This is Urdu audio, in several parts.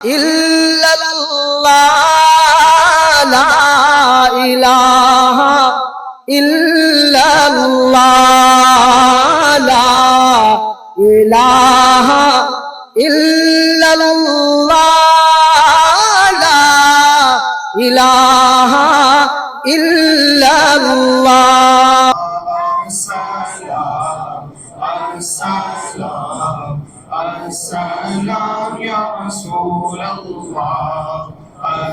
إلا الله لا إله إلا الله لا إله إلا الله لا إله إلا الله السلام السلام السلام يا رسول الله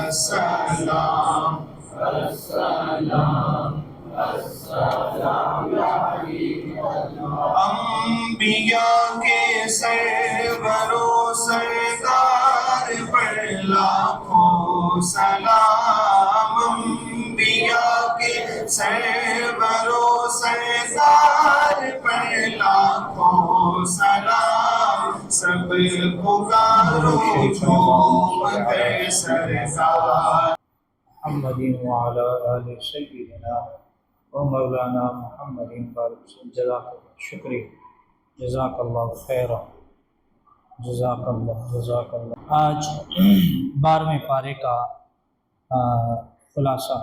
السلام السلام السلام يا حبيب الله انبیاء کے سرور و سرکار پر لاکھوں سلام انبیاء کے سرور و سرکار پر لاکھوں سلام سب پکارو جھوم کر سرکار محمد وعلى آل سيدنا ومولانا محمد بارك جزاك شکریہ جزاک اللہ خیرہ جزاک اللہ. آج 12ویں پارے کا خلاصہ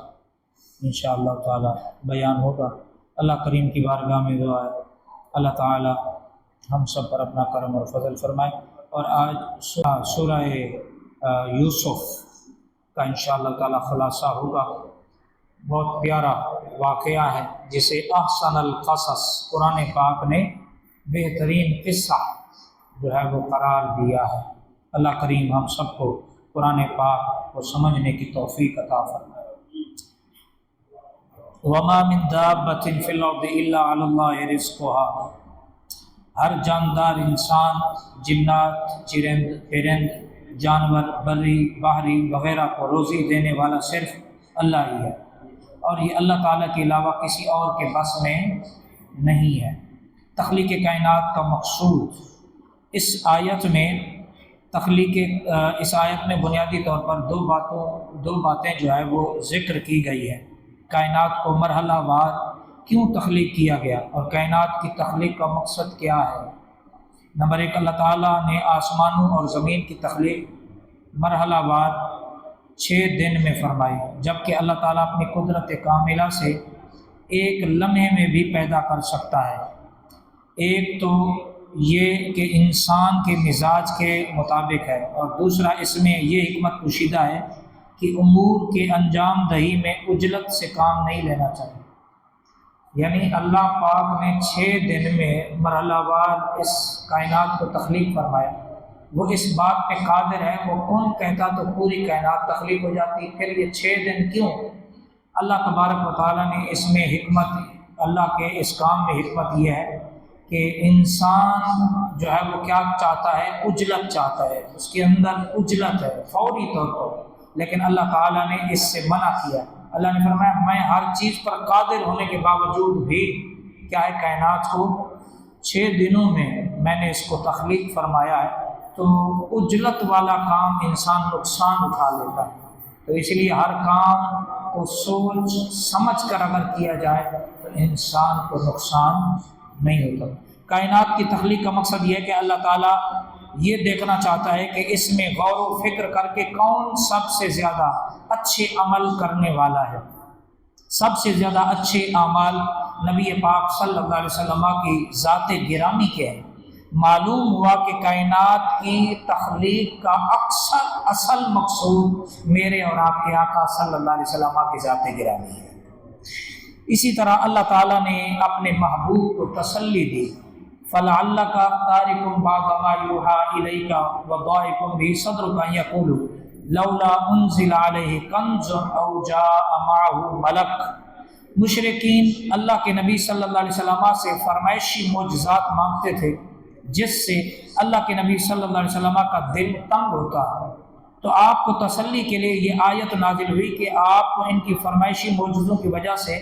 انشاءاللہ تعالی بیان ہوگا. اللہ کریم کی بارگاہ میں دعا ہے اللہ تعالی ہم سب پر اپنا کرم اور فضل فرمائے. اور آج سورہ یوسف کا انشاءاللہ تعالی خلاصہ ہوگا. بہت پیارا واقعہ ہے جسے احسن القصص قرآن پاک نے بہترین قصہ جو ہے وہ قرار دیا ہے. اللہ کریم ہم سب کو قرآن پاک کو سمجھنے کی توفیق عطا فرمائے. وما من دابۃ فی الارض الا علی اللہ رزقها. ہر جاندار انسان، جنات، چرند، پرند، جانور، بری، بحری وغیرہ کو روزی دینے والا صرف اللہ ہی ہے، اور یہ اللہ تعالیٰ کے علاوہ کسی اور کے بس میں نہیں ہے. تخلیق کائنات کا مقصود اس آیت میں بنیادی طور پر دو باتیں جو ہے وہ ذکر کی گئی ہے. کائنات کو مرحلہ وار کیوں تخلیق کیا گیا اور کائنات کی تخلیق کا مقصد کیا ہے. نمبر 1، اللہ تعالیٰ نے آسمانوں اور زمین کی تخلیق مرحلہ وار 6 دن میں فرمائی، جبکہ اللہ تعالیٰ اپنی قدرت کاملہ سے ایک لمحے میں بھی پیدا کر سکتا ہے. ایک تو یہ کہ انسان کے مزاج کے مطابق ہے، اور دوسرا اس میں یہ حکمت پوشیدہ ہے کہ امور کے انجام دہی میں عجلت سے کام نہیں لینا چاہیے. یعنی اللہ پاک نے 6 دن میں مرحلہ وار اس کائنات کو تخلیق فرمایا. وہ اس بات پہ قادر ہے، وہ کون کہتا تو پوری کائنات تخلیق ہو جاتی. پھر یہ 6 دن کیوں؟ اللہ تبارک و تعالیٰ نے اس میں حکمت، اللہ کے اس کام میں حکمت یہ ہے کہ انسان جو ہے وہ کیا چاہتا ہے؟ عجلت چاہتا ہے، اس کے اندر عجلت ہے فوری طور پر، لیکن اللہ تعالیٰ نے اس سے منع کیا. اللہ نے فرمایا میں ہر چیز پر قادر ہونے کے باوجود بھی کیا ہے کائنات کو 6 دنوں میں نے اس کو تخلیق فرمایا ہے. تو عجلت والا کام انسان نقصان اٹھا لیتا ہے. تو اس لیے ہر کام کو سوچ سمجھ کر اگر کیا جائے تو انسان کو نقصان نہیں ہوتا. کائنات کی تخلیق کا مقصد یہ ہے کہ اللہ تعالیٰ یہ دیکھنا چاہتا ہے کہ اس میں غور و فکر کر کے کون سب سے زیادہ اچھے عمل کرنے والا ہے. سب سے زیادہ اچھے اعمال نبی پاک صلی اللہ علیہ وسلم کی ذات گرامی کے ہیں. معلوم ہوا کہ کائنات کی تخلیق کا اصل مقصود میرے اور آپ کے آقا صلی اللہ علیہ وسلم کی ذات گرامی ہے. اسی طرح اللہ تعالیٰ نے اپنے محبوب کو تسلی دی. فَلَعَلَّكَ تَارِكٌ بَعْضَ مَا يُوحَىٰ إِلَيْكَ وَضَائِقٌ بِهِ صَدْرُكَ أَن يَقُولُوا لَوْلَا أُنزِلَ عَلَيْهِ كَنزٌ أَوْ جَاءَ مَعَهُ مَلَكٌ. مشرکین اللہ کے نبی صلی اللہ علیہ وسلم سے فرمائشی معجزات مانگتے تھے جس سے اللہ کے نبی صلی اللہ علیہ وسلم کا دل تنگ ہوتا ہے. تو آپ کو تسلی کے لیے یہ آیت نازل ہوئی کہ آپ کو ان کی فرمائشی معجزوں کی وجہ سے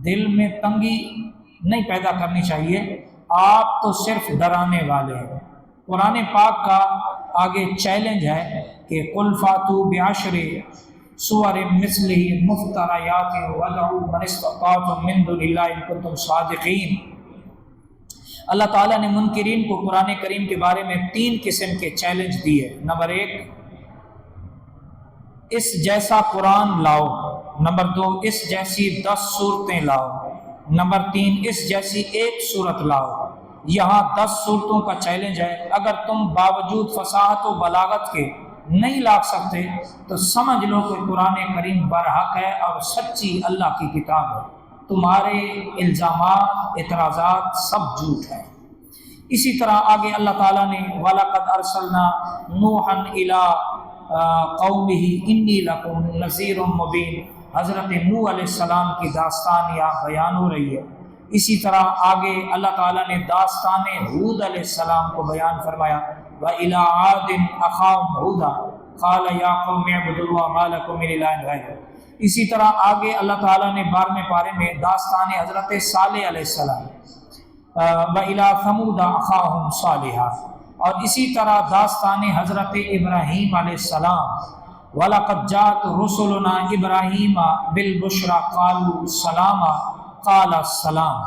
دل میں تنگی نہیں پیدا کرنی چاہیے. آپ تو صرف ڈرانے والے ہیں. قرآن پاک کا آگے چیلنج ہے کہ قُلْ فَأْتُوا بِعَشْرِ سُوَرٍ مِثْلِهِ مُفْتَرَيَاتٍ وَادْعُوا مَنِ اسْتَطَعْتُم مِّن دُونِ اللَّهِ إِن كُنتُمْ صَادِقِينَ. اللہ تعالیٰ نے منکرین کو قرآن کریم کے بارے میں 3 قسم کے چیلنج دیے. نمبر 1 اس جیسا قرآن لاؤ، نمبر 2 اس جیسی 10 صورتیں لاؤ، نمبر 3 اس جیسی 1 صورت لاؤ۔ یہاں 10 صورتوں کا چیلنج ہے، اگر تم باوجود فصاحت و بلاغت کے نہیں لا سکتے تو سمجھ لو کہ قرآن کریم برحق ہے اور سچی اللہ کی کتاب ہے، تمہارے الزامات اعتراضات سب جھوٹ ہیں۔ اسی طرح آگے اللہ تعالیٰ نے وَلَقَدْ أَرْسَلْنَا نُوحًا إِلَىٰ قَوْمِهِ إِنِّي لَكُمْ نَذِيرٌ مُّبِينٌ، حضرت نوح علیہ السلام کی داستان یہاں بیان ہو رہی ہے۔ اسی طرح آگے اللہ تعالیٰ نے داستان ہود علیہ السلام کو بیان فرمایا، وَإِلَىٰ عَادٍ أَخَاهُمْ هُودًا قَالَ يَا قَوْمِ اعْبُدُوا اللَّهَ مَا لَكُم مِّنْ إِلَٰهٍ غَيْرُهُ۔ اسی طرح آگے اللہ تعالیٰ نے 12ویں پارے میں داستان حضرت صالح علیہ السلام، وَإِلَىٰ ثَمُودَ أَخَاهُمْ صَالِحًا، اور اسی طرح داستان حضرت ابراہیم علیہ السلام، وَلَقَدْ جَاءَتْ رُسُلُنَا إِبْرَاهِيمَ بِالْبُشْرَىٰ قَالُوا سَلَامًا قَالَ السَّلَامُ۔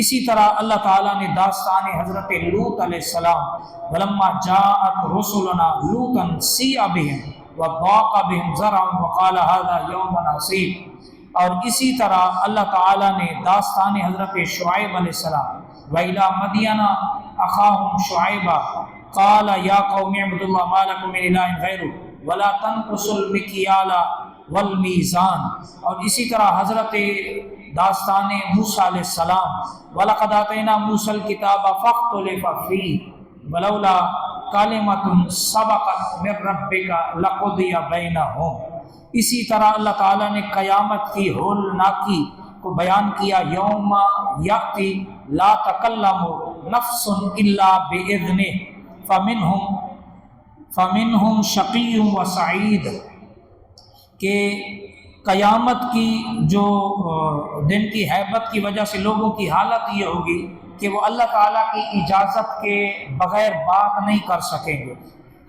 اسی طرح اللہ تعالیٰ نے داستان حضرت لوط علیہ السلام، وَلَمَّا جَاءَتْ رُسُلُنَا لُوطًا سِیءَ بِهِمْ وَضَاقَ بِهِمْ ذَرْعًا وَقَالَ هَٰذَا یَوْمٌ عَصِیبٌ، اور اسی طرح اللہ تعالیٰ نے داستان حضرت شعیب علیہ السلام، وَإِلَىٰ مَدْیَنَ أَخَاهُمْ شُعَیبًا قَالَ یَا قَوْمِ اعْبُدُوا اللَّهَ مَا لَكُم مِّنْ إِلَٰهٍ غَیْرُهُ وَلَا تَنقُصُوا الْمِکْیَالَ وَالْمِیزَانَ، اور اسی طرح حضرت داستان موسیٰ علیہ السلام، وَلَقَدْ آتَيْنَا مُوسَى الْکِتَابَ فَاخْتُلِفَ فِیہِ وَلَوْلَا کَلِمَةٌ سَبَقَتْ مِن رَّبِّکَ لَقُضِیَ بَینَہُم۔ اسی طرح اللہ تعالیٰ نے قیامت کی ہولناکی کو بیان کیا، یوم یأتی لا تکلم نفس الا بإذنہ فمنہم شقی و سعید، کہ قیامت کی جو دن کی ہیبت کی وجہ سے لوگوں کی حالت یہ ہوگی کہ وہ اللہ تعالیٰ کی اجازت کے بغیر بات نہیں کر سکیں گے۔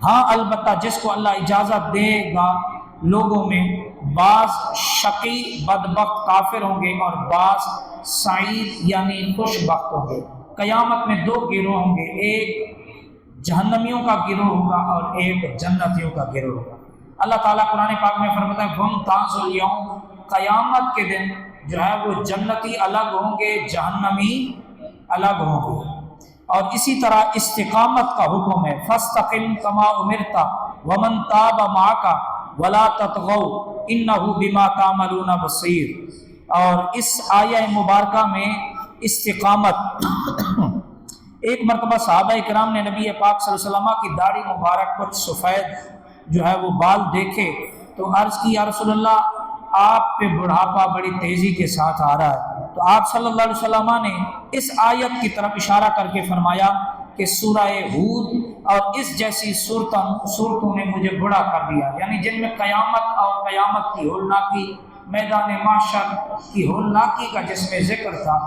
ہاں البتہ جس کو اللہ اجازت دے گا لوگوں میں بعض شقی بدبخت کافر ہوں گے اور بعض سعید یعنی خوش بخت ہوں گے۔ قیامت میں 2 گروہ ہوں گے، ایک جہنمیوں کا گروہ ہوگا اور ایک جنتیوں کا گروہ ہوگا۔ اللہ تعالیٰ قرآن پاک میں فرماتا ہے وَامْتَازُوا الْيَوْمَ، قیامت کے دن جو ہے وہ جنتی الگ ہوں گے، جہنمی الگ ہوں گے۔ اور اسی طرح استقامت کا حکم ہے، فَاسْتَقِمْ كَمَا أُمِرْتَ وَمَنْ تَابَ مَعَكَ وَلَا تَطْغَوْا إِنَّهُ بِمَا تَعْمَلُونَ بَصِيرٌ۔ اور اس آیہ مبارکہ میں استقامت ایک مرتبہ صحابہ کرام نے نبی پاک صلی اللہ علیہ وسلم کی داڑھی مبارک کچھ سفید جو ہے وہ بال دیکھے تو عرض کی یا رسول اللہ آپ پہ بڑھاپا بڑی تیزی کے ساتھ آ رہا ہے، تو آپ صلی اللہ علیہ وسلم نے اس آیت کی طرف اشارہ کر کے فرمایا کہ سورہ ہود اور اس جیسی صورتوں نے مجھے بڑا کر دیا، یعنی جن میں قیامت اور قیامت کی ہولناکی، میدان محشر کی ہولناکی کا جس میں ذکر تھا،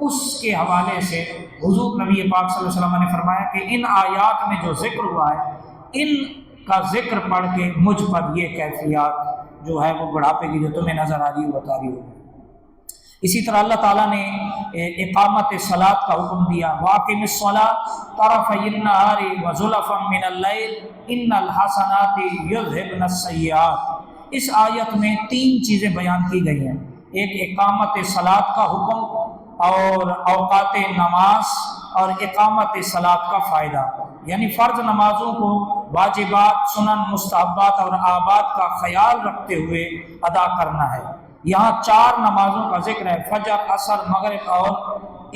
اس کے حوالے سے حضور نبی پاک صلی اللہ علیہ وسلم نے فرمایا کہ ان آیات میں جو ذکر ہوا ہے ان کا ذکر پڑھ کے مجھ پر یہ کیفیات جو ہے وہ بڑھاپے کی جو تمہیں نظر آ رہی ہے بتا رہی ہو۔ اسی طرح اللہ تعالیٰ نے اقامت صلاۃ کا حکم دیا، وَأَقِمِ الصَّلَاةَ طَرَفَيِ النَّهَارِ وَزُلَفًا مِّنَ اللَّيْلِ إِنَّ الْحَسَنَاتِ يُذْهِبْنَ السَّيِّئَاتِ۔ اس آیت میں 3 چیزیں بیان کی گئی ہیں، ایک اقامت صلاۃ کا حکم اور اوقات نماز اور اقامت صلاۃ کا فائدہ، یعنی فرض نمازوں کو واجبات، سنن، مستحبات اور آباد کا خیال رکھتے ہوئے ادا کرنا ہے۔ یہاں 4 نمازوں کا ذکر ہے، فجر، عصر، مغرب اور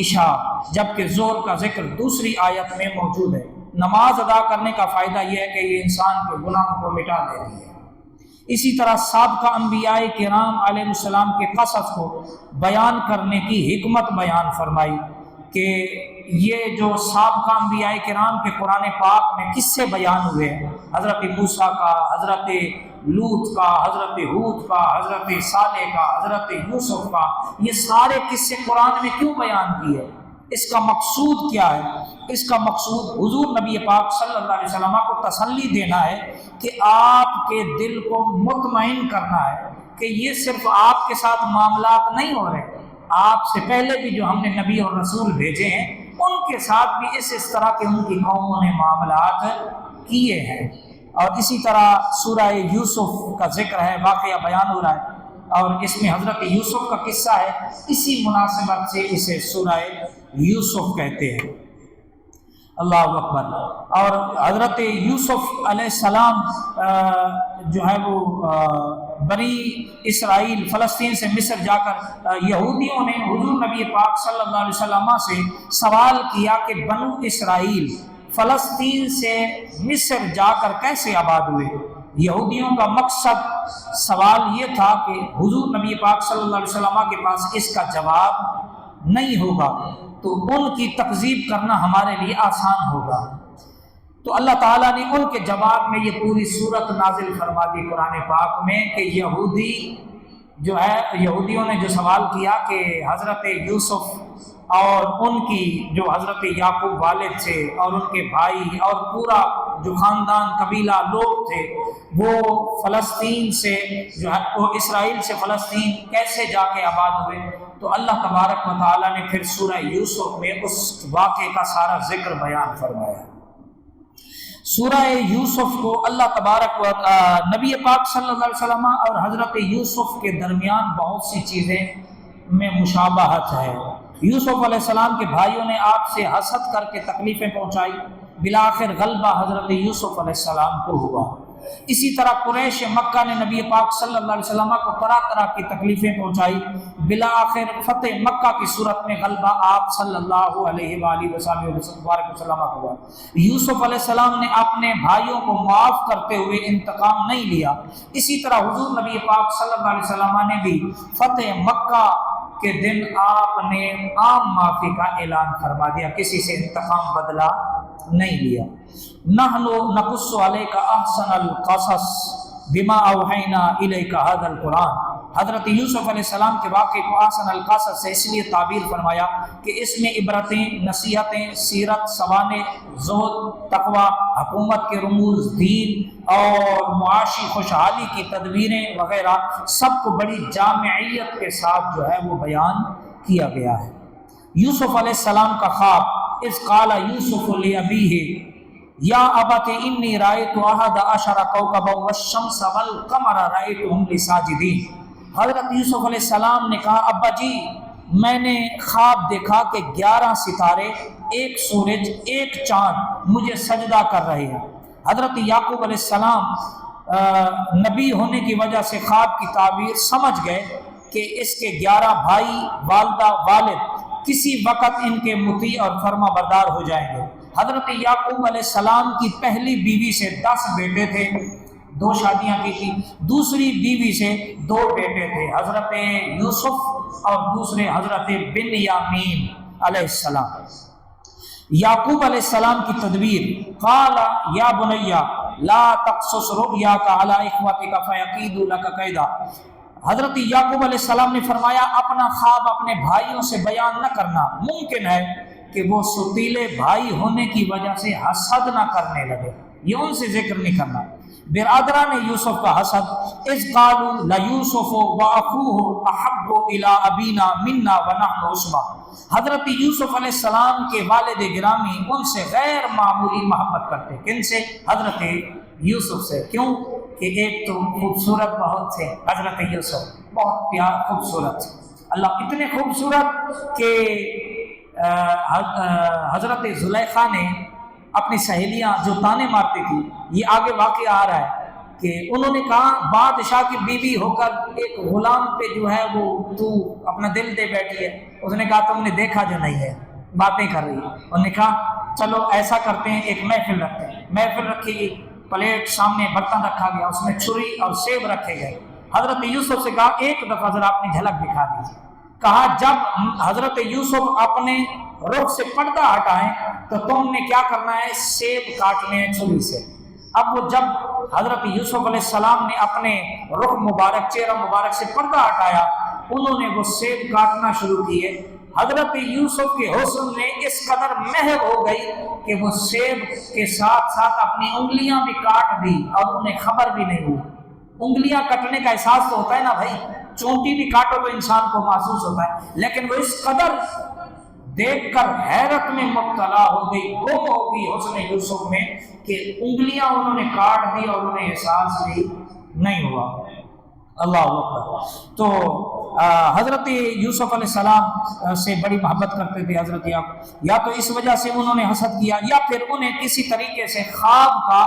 عشاء، جبکہ ظہر کا ذکر دوسری آیت میں موجود ہے۔ نماز ادا کرنے کا فائدہ یہ ہے کہ یہ انسان کے گناہوں کو مٹا دیتی ہے۔ اسی طرح سابقہ انبیاء کرام علیہ السلام کے قصص کو بیان کرنے کی حکمت بیان فرمائی کہ یہ جو سابقہ انبیاء کرام کے قرآن پاک میں قصے بیان ہوئے ہیں، حضرت موسیٰ کا، حضرت لوط کا، حضرت ہود کا، حضرت صالح کا، حضرت یوسف کا، یہ سارے قصے قرآن میں کیوں بیان کیے؟ اس کا مقصود کیا ہے؟ اس کا مقصود حضور نبی پاک صلی اللہ علیہ وسلم کو تسلی دینا ہے کہ آپ کے دل کو مطمئن کرنا ہے کہ یہ صرف آپ کے ساتھ معاملات نہیں ہو رہے، آپ سے پہلے بھی جو ہم نے نبی اور رسول بھیجے ہیں ان کے ساتھ بھی اس طرح کے ان کی قوموں نے معاملات کیے ہیں۔ اور اسی طرح سورہ یوسف کا ذکر ہے، واقعہ بیان ہو رہا ہے اور اس میں حضرت یوسف کا قصہ ہے، اسی مناسبت سے اسے سورہ یوسف کہتے ہیں۔ اللہ اکبر۔ اور حضرت یوسف علیہ السلام جو ہے وہ بنی اسرائیل فلسطین سے مصر جا کر یہودیوں نے حضور نبی پاک صلی اللہ علیہ وسلم سے سوال کیا کہ بنو اسرائیل فلسطین سے مصر جا کر کیسے آباد ہوئے؟ یہودیوں کا مقصد سوال یہ تھا کہ حضور نبی پاک صلی اللہ علیہ وسلم کے پاس اس کا جواب نہیں ہوگا تو ان کی تکذیب کرنا ہمارے لیے آسان ہوگا۔ تو اللہ تعالیٰ نے ان کے جواب میں یہ پوری صورت نازل فرما دی قرآن پاک میں کہ یہودی جو ہے، یہودیوں نے جو سوال کیا کہ حضرت یوسف اور ان کی جو حضرت یعقوب والد تھے اور ان کے بھائی اور پورا جو خاندان قبیلہ لوگ تھے وہ فلسطین سے جو ہے وہ اسرائیل سے فلسطین کیسے جا کے آباد ہوئے، تو اللہ تبارک و تعالیٰ نے پھر سورہ یوسف میں اس واقعے کا سارا ذکر بیان فرمایا۔ سورہ یوسف کو اللہ تبارک و نبی پاک صلی اللہ علیہ وسلم اور حضرت یوسف کے درمیان بہت سی چیزیں میں مشابہت ہے۔ یوسف علیہ السلام کے بھائیوں نے آپ سے حسد کر کے تکلیفیں پہنچائی، بالآخر غلبہ حضرت یوسف علیہ السلام کو ہوا۔ اسی طرح قریش مکہ نے نبی پاک صلی اللہ علیہ وسلم کو طرح طرح کی تکلیفیں پہنچائی، بالآخر فتح مکہ کی صورت میں غلبہ آپ صلی اللہ علیہ وآلہ وسلم کو ہوا۔ یوسف علیہ السلام نے اپنے بھائیوں کو معاف کرتے ہوئے انتقام نہیں لیا، اسی طرح حضور نبی پاک صلی اللہ علیہ وسلم نے بھی فتح مکہ کے دن آپ نے عام معافی کا اعلان فرما دیا، کسی سے انتقام بدلہ نہیں لیا۔ نحن نقص علیک احسن القصص بما اوحینا الیک ھذا القرآن۔ حضرت یوسف علیہ السلام کے واقعے کو احسن القصص سے اس لیے تعبیر فرمایا کہ اس میں عبرتیں، نصیحتیں، سیرت، سوانح، زہد، تقوی، حکومت کے رموز، دین اور معاشی خوشحالی کی تدبیریں وغیرہ سب کو بڑی جامعیت کے ساتھ جو ہے وہ بیان کیا گیا ہے۔ یوسف علیہ السلام کا خواب، اذ قال یوسف لأبیہ یا ابت انی رأیت احد عشر کوکبا والشمس والقمر رأیتهم لی ساجدین۔ حضرت یوسف علیہ السلام نے کہا، ابا جی میں نے خواب دیکھا کہ 11 ستارے، ایک سورج، ایک چاند مجھے سجدہ کر رہے ہیں۔ حضرت یعقوب علیہ السلام نبی ہونے کی وجہ سے خواب کی تعبیر سمجھ گئے کہ اس کے 11 بھائی، والدہ، والد کسی وقت ان کے مطیع اور فرما بردار ہو جائیں گے۔ حضرت یعقوب علیہ السلام کی پہلی بیوی سے 10 بیٹے تھے، 2 شادیاں کی تھی، دوسری بیوی سے 2 بیٹے تھے، حضرت یوسف اور دوسرے حضرت بنیامین علیہ السلام۔ یعقوب علیہ السلام کی تدبیر، قال یا بنی لا تقصص رؤیاک علی اخوتک فیکیدوا لک کیدا۔ حضرت یعقوب علیہ السلام نے فرمایا اپنا خواب اپنے بھائیوں سے بیان نہ کرنا، ممکن ہے کہ وہ ستیلے بھائی ہونے کی وجہ سے حسد نہ کرنے لگے، یہ ان سے ذکر نہیں کرنا۔ برادران یوسف کا حسد، اذ قالوا لیوسف واخوہ احب الی ابینا منا ونحن عصبہ۔ حضرت یوسف علیہ السلام کے والد گرامی ان سے غیر معمولی محبت کرتے، کن سے؟ حضرت یوسف سے۔ کیوں؟ کہ ایک تو خوبصورت بہت تھے، حضرت یوسف بہت پیار خوبصورت، اللہ اتنے خوبصورت کہ حضرت زلیخا نے اپنی سہیلیاں جو تانے مارتی تھی، یہ آگے واقعہ آ رہا ہے کہ انہوں نے کہا بادشاہ کی بیوی ہو کر ایک غلام پہ جو ہے وہ تو اپنا دل دے بیٹھی ہے۔ اس نے کہا تم نے دیکھا جو نہیں ہے، باتیں کر رہی ہے۔ انہوں نے کہا چلو ایسا کرتے ہیں، ایک محفل رکھتے ہیں۔ محفل رکھی گئی، پلیٹ سامنے برتن رکھا گیا، اس میں چھری اور سیب رکھے گئے۔ حضرت یوسف سے کہا ایک دفعہ ذرا اپنی جھلک دکھا دیجیے۔ کہا جب حضرت یوسف اپنے رخ سے پردہ ہٹائیں تو تم نے کیا کرنا ہے؟ سیب کاٹنے ہیں چھری سے۔ اب وہ جب حضرت یوسف علیہ السلام نے اپنے رخ مبارک، چہرہ مبارک سے پردہ ہٹایا، انہوں نے وہ سیب کاٹنا شروع کیے۔ حضرت یوسف کے حسن نے اس قدر محو ہو گئی کہ وہ سیب کے ساتھ ساتھ اپنی انگلیاں بھی کاٹ دی اور انہیں خبر بھی نہیں ہوئی۔ انگلیاں کٹنے کا احساس تو ہوتا ہے نا بھائی، چونٹی بھی کاٹو تو انسان کو محسوس ہوتا ہے، لیکن وہ اس قدر دیکھ کر حیرت میں مبتلا ہو گئی، گم ہو گئی حسن یوسف میں کہ انگلیاں انہوں نے کاٹ دی اور انہیں احساس بھی نہیں ہوا۔ اللہ اکبر۔ تو حضرت یوسف علیہ السلام سے بڑی محبت کرتے تھے حضرت یعقوب، یا تو اس وجہ سے انہوں نے حسد کیا یا پھر انہیں کسی طریقے سے خواب کا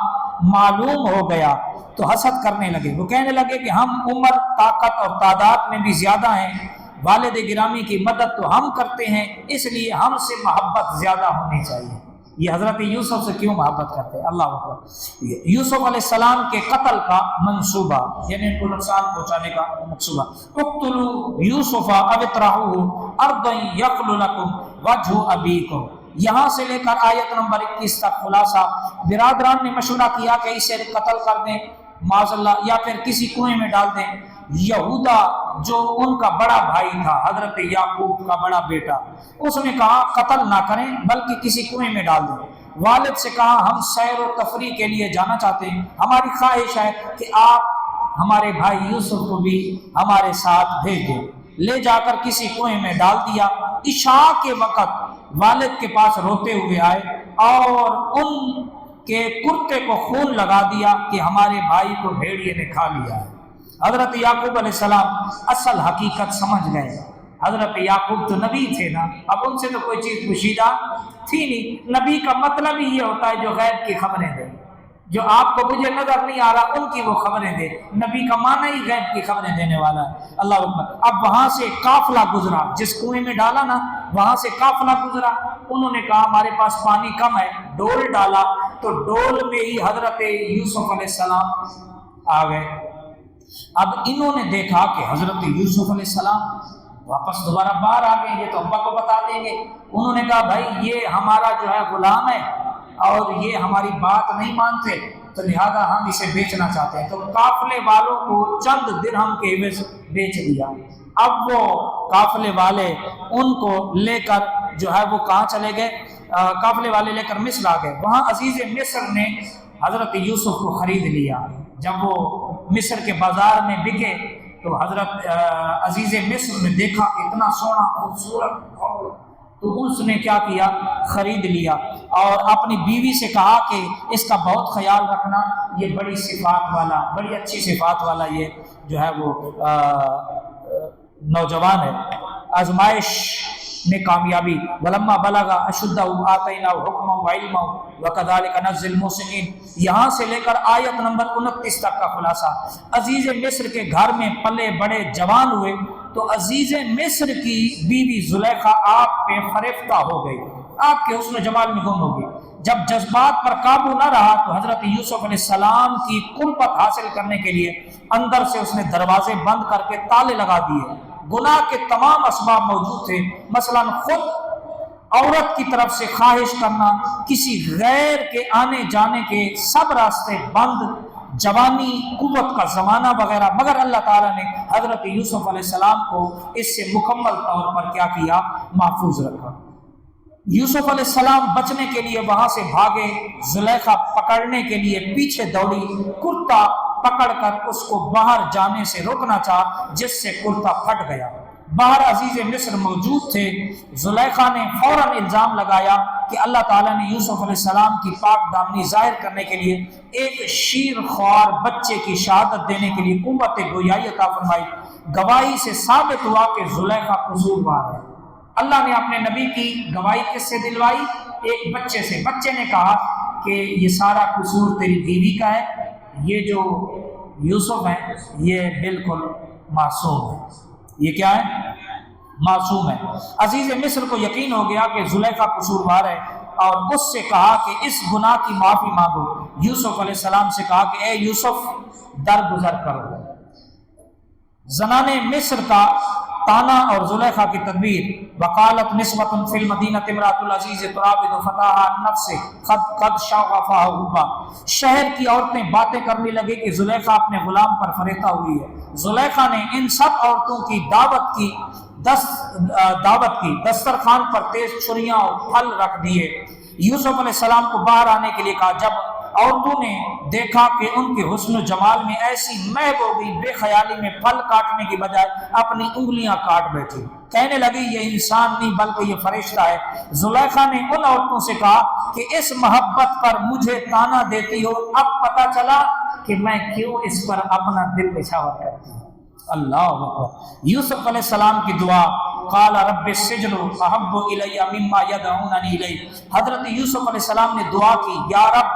معلوم ہو گیا تو حسد کرنے لگے۔ وہ کہنے لگے کہ ہم عمر، طاقت اور تعداد میں بھی زیادہ ہیں، والد گرامی کی مدد تو ہم کرتے ہیں، اس لیے ہم سے محبت زیادہ ہونی چاہیے۔ یہ حضرت یوسف سے کیوں محبت کرتے ہیں؟ اللہ اکبر۔ یوسف علیہ السلام کے قتل کا منصوبہ، یعنی ان کو نقصان پہنچانے کا منصوبہ، اقتلوا یوسف او اطرحوه ارضا یخل لکم وجہ ابیکم، یہاں سے لے کر آیت نمبر 21 تک خلاصہ۔ برادران نے مشورہ کیا کہ اسے قتل کر دیں معاذ اللہ، یا پھر کسی کنویں میں ڈال دیں۔ یہودا جو ان کا بڑا بھائی تھا، حضرت یعقوب کا بڑا بیٹا، اس نے کہا قتل نہ کریں بلکہ کسی کنویں میں ڈال دیں۔ والد سے کہا ہم سیر و تفریح کے لیے جانا چاہتے ہیں، ہماری خواہش ہے کہ آپ ہمارے بھائی یوسف کو بھی ہمارے ساتھ بھیج دیں۔ لے جا کر کسی کنویں میں ڈال دیا۔ عشاء کے وقت والد کے پاس روتے ہوئے آئے اور ان کے کرتے کو خون لگا دیا کہ ہمارے بھائی کو بھیڑیے نے کھا لیا ہے۔ حضرت یعقوب علیہ السلام اصل حقیقت سمجھ گئے۔ حضرت یعقوب تو نبی تھے نا، اب ان سے تو کوئی چیز پوشیدہ تھی نہیں۔ نبی کا مطلب ہی یہ ہوتا ہے جو غیب کی خبریں دے، جو آپ کو مجھے نظر نہیں آ رہا ان کی وہ خبریں دے۔ نبی کا معنی ہی غیب کی خبریں دینے والا ہے۔ اللہ اکبر۔ اب وہاں سے قافلہ گزرا، جس کنویں میں ڈالا نا وہاں سے قافلہ گزرا۔ انہوں نے کہا ہمارے پاس پانی کم ہے، ڈول ڈالا تو ڈول میں ہی حضرت یوسف علیہ السلام آ گئے۔ اب انہوں نے دیکھا کہ حضرت یوسف علیہ السلام واپس دوبارہ باہر آ گئے، یہ تو ابا کو بتا دیں گے۔ انہوں نے کہا بھائی یہ ہمارا جو ہے غلام ہے اور یہ ہماری بات نہیں مانتے، تو لہذا ہم اسے بیچنا چاہتے ہیں۔ تو قافلے والوں کو چند درہم کے عوض بیچ دیا۔ اب وہ قافلے والے ان کو لے کر جو ہے وہ کہاں چلے گئے؟ قافلے والے لے کر مصر آ گئے۔ وہاں عزیز مصر نے حضرت یوسف کو خرید لیا۔ جب وہ مصر کے بازار میں بکے تو حضرت عزیز مصر نے دیکھا اتنا سونا خوبصورت، تو اس نے کیا کیا؟ خرید لیا اور اپنی بیوی سے کہا کہ اس کا بہت خیال رکھنا، یہ بڑی صفات والا، بڑی اچھی صفات والا یہ جو ہے وہ نوجوان ہے۔ آزمائش میں کامیابی، ولما بلغ اشدہ آتینہ حکما وعلما وکذالک نجزی المحسنین، یہاں سے لے کر آیت نمبر 29 تک کا خلاصہ۔ عزیز مصر کے گھر میں پلے بڑے جوان ہوئے تو عزیز مصر کی بیوی زلیخا آپ پہ فریفتہ ہو گئی، آپ کے حسن و جمال میں گم ہو گئی۔ جب جذبات پر قابو نہ رہا تو حضرت یوسف علیہ السلام کی قربت حاصل کرنے کے لیے اندر سے اس نے دروازے بند کر کے تالے لگا دیے۔ گناہ کے تمام اسباب موجود تھے، مثلا خود عورت کی طرف سے خواہش کرنا، کسی غیر کے آنے جانے کے سب راستے بند، جوانی، قوت کا زمانہ وغیرہ، مگر اللہ تعالیٰ نے حضرت یوسف علیہ السلام کو اس سے مکمل طور پر کیا کیا؟ محفوظ رکھا۔ یوسف علیہ السلام بچنے کے لیے وہاں سے بھاگے، زلیخا پکڑنے کے لیے پیچھے دوڑی، کرتا پکڑ کر اس کو باہر جانے سے روکنا چاہا، جس سے کرتا پھٹ گیا۔ باہر عزیز مصر موجود تھے۔ زلیخا نے فوراً الزام لگایا کہ اللہ تعالیٰ نے یوسف علیہ السلام کی پاک دامنی ظاہر کرنے کے لیے ایک شیر خوار بچے کی شہادت دینے کے لیے قوت گویائی عطا فرمائی۔ گواہی سے ثابت ہوا کہ زلیخا قصوروار ہے۔ اللہ نے اپنے نبی کی گواہی کس سے دلوائی؟ ایک بچے سے۔ بچے نے کہا کہ یہ سارا قصور تیری بیوی کا ہے، یہ جو یوسف ہے یہ بالکل معصوم ہے۔ یہ کیا ہے؟ معصوم ہے۔ عزیز مصر کو یقین ہو گیا کہ زلیخا قصوروار ہے اور اس سے کہا کہ اس گناہ کی معافی مانگو۔ یوسف علیہ السلام سے کہا کہ اے یوسف درگزر کرو۔ زنان مصر کا تانا اور زلیخا کی تدبیر۔ وقالت نسوۃ فی المدینہ امرأۃ العزیز تراود فتاها عن نفسه قد شغفها حبا، شہر کی عورتیں باتیں کرنے لگے کہ زلیخا اپنے غلام پر فریفتہ ہوئی ہے۔ زلیخا نے ان سب عورتوں کی دعوت کی، دسترخوان پر تیز چھریاں اور پھل رکھ دیے۔ یوسف علیہ السلام کو باہر آنے کے لیے کہا۔ جب عورتوں نے دیکھا کہ ان کے حسن و جمال میں ایسی محو ہو گئی، بے خیالی میں پھل کاٹنے کی بجائے اپنی انگلیاں کاٹ بیٹھی، کہنے لگی یہ انسان نہیں بلکہ یہ فرشتہ ہے۔ زلیخا نے ان عورتوں سے کہا کہ اس محبت پر مجھے طعنہ دیتی ہو، اب پتہ چلا کہ میں کیوں اس پر اپنا دل نچھاور کرتی ہوں۔ اللہ اکبر۔ یوسف علیہ السلام کی دعا، قال رب السجن احب الی مما یدعوننی الیہ۔ حضرت یوسف علیہ السلام نے دعا کی، یا رب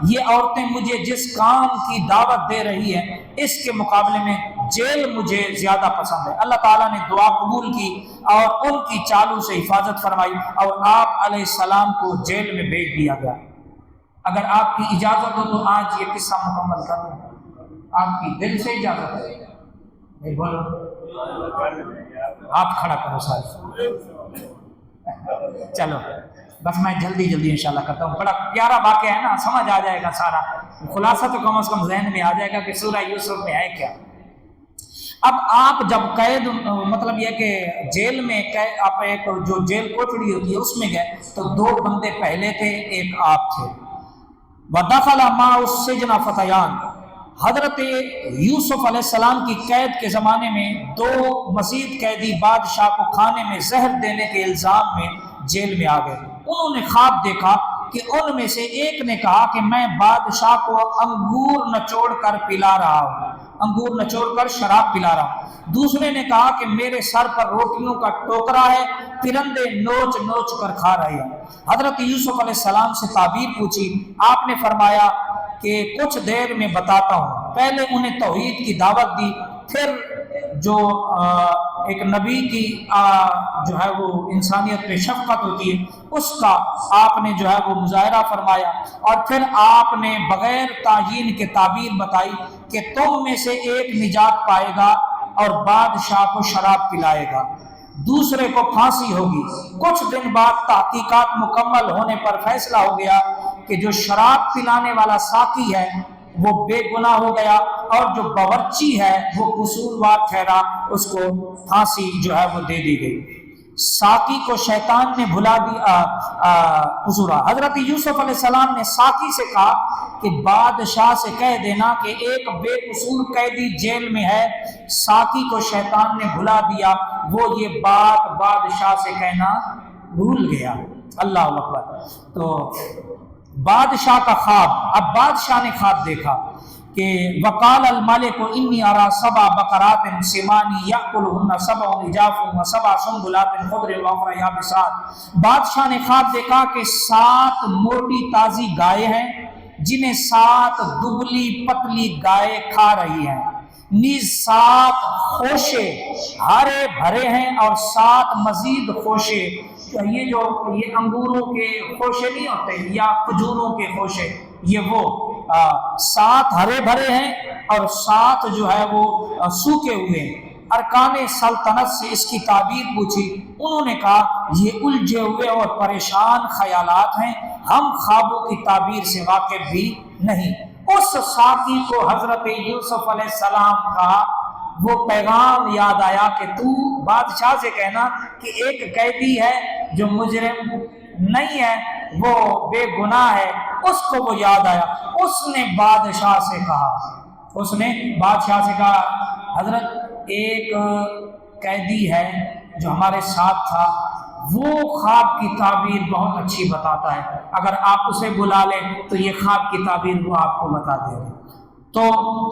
یہ عورتیں مجھے جس کام کی دعوت دے رہی ہیں اس کے مقابلے میں جیل مجھے زیادہ پسند ہے۔ اللہ تعالیٰ نے دعا قبول کی اور ان کی چالوں سے حفاظت فرمائی اور آپ علیہ السلام کو جیل میں بھیج دیا گیا۔ اگر آپ کی اجازت ہو تو آج یہ قصہ مکمل کروں، آپ کی دل سے اجازت ہے؟ نہیں بولو، آپ کھڑا کرو سارے، چلو بس میں جلدی انشاءاللہ کرتا ہوں۔ بڑا پیارا واقعہ ہے نا، سمجھ آ جائے گا سارا، خلاصہ تو کم از کم ذہن میں آ جائے گا کہ سورہ یوسف میں ہے کیا۔ اب آپ جب قید، مطلب یہ کہ جیل میں آپ ایک جو جیل کوٹڑی ہوتی ہے اس میں گئے تو دو بندے پہلے تھے، ایک آپ تھے۔ وَدَخَلَ مَعَهُ السِّجْنَ فَتَيَانِ۔ حضرت یوسف علیہ السلام کی قید کے زمانے میں دو مزید قیدی بادشاہ کو کھانے میں زہر دینے کے الزام میں جیل میں آ گئے۔ انہوں نے خواب دیکھا کہ ان میں سے ایک نے کہا کہ میں بادشاہ کو انگور نچوڑ کر پلا رہا ہوں، انگور نچوڑ کر شراب پلا رہا ہوں۔ دوسرے نے کہا کہ میرے سر پر روٹیوں کا ٹوکرا ہے، پرندے نوچ نوچ کر کھا رہے ہیں۔ حضرت یوسف علیہ السلام سے تعبیر پوچھی، آپ نے فرمایا کہ کچھ دیر میں بتاتا ہوں۔ پہلے انہیں توحید کی دعوت دی، پھر جو ایک نبی کی جو ہے وہ انسانیت پہ شفقت ہوتی ہے اس کا آپ نے جو ہے وہ مظاہرہ فرمایا، اور پھر آپ نے بغیر تعیین کے تعبیر بتائی کہ تم میں سے ایک نجات پائے گا اور بادشاہ کو شراب پلائے گا، دوسرے کو پھانسی ہوگی۔ کچھ دن بعد تحقیقات مکمل ہونے پر فیصلہ ہو گیا کہ جو شراب پلانے والا ساقی ہے وہ بے گناہ ہو گیا اور جو باورچی ہے وہ قصوروار ٹھہرا، اس کو پھانسی جو ہے وہ دے دی گئی۔ ساقی کو شیطان نے بھلا دیا قصورا۔ حضرت یوسف علیہ السلام نے ساقی سے کہا کہ بادشاہ سے کہہ دینا کہ ایک بے قصور قیدی جیل میں ہے، ساقی کو شیطان نے بھلا دیا، وہ یہ بات بادشاہ سے کہنا بھول گیا۔ اللہ اکبر۔ تو بادشاہ کا خواب، اب بادشاہ نے خواب دیکھا کہ وقال الملک انی ارى 7 بقرات سمان یاکلهن 7 عجاف و7 سنبلات خضر واخر یابسات۔ بادشاہ نے خواب دیکھا کہ 7 موٹی تازی گائے ہیں جنہیں 7 دبلی پتلی گائے کھا رہی ہیں، نیز 7 خوشے ہرے بھرے ہیں اور 7 مزید خوشے، یہ انگوروں کے خوشے نہیں ہوتے یا کھجوروں کے خوشے، یہ وہ 7 ہرے بھرے ہیں اور 7 جو ہے وہ سوکھے ہوئے ہیں۔ ارکان سلطنت سے اس کی تعبیر پوچھی، انہوں نے کہا یہ الجھے ہوئے اور پریشان خیالات ہیں، ہم خوابوں کی تعبیر سے واقف بھی نہیں۔ اس ساقی کو حضرت یوسف علیہ السلام کا وہ پیغام یاد آیا کہ تو بادشاہ سے کہنا کہ ایک قیدی ہے جو مجرم نہیں ہے، وہ بے گناہ ہے، اس کو وہ یاد آیا۔ اس نے بادشاہ سے کہا حضرت ایک قیدی ہے جو ہمارے ساتھ تھا، وہ خواب کی تعبیر بہت اچھی بتاتا ہے، اگر آپ اسے بلا لیں تو یہ خواب کی تعبیر وہ آپ کو بتا دے گا۔ تو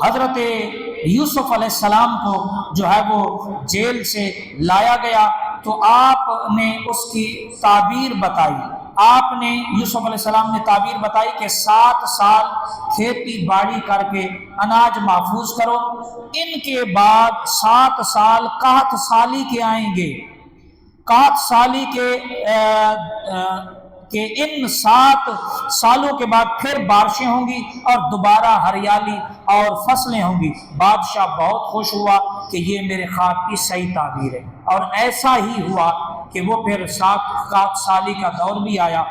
حضرت یوسف علیہ السلام کو جو ہے وہ جیل سے لایا گیا تو آپ نے اس کی تعبیر بتائی۔ آپ نے یوسف علیہ السلام نے تعبیر بتائی کہ 7 سال کھیتی باڑی کر کے اناج محفوظ کرو، ان کے بعد 7 سال قحط سالی کے آئیں گے، قحط سالی کہ ان 7 سالوں کے بعد پھر بارشیں ہوں گی اور دوبارہ ہریالی اور فصلیں ہوں گی۔ بادشاہ بہت خوش ہوا کہ یہ میرے خواب کی صحیح تعبیر ہے، اور ایسا ہی ہوا کہ وہ پھر 7 سالی کا دور بھی آیا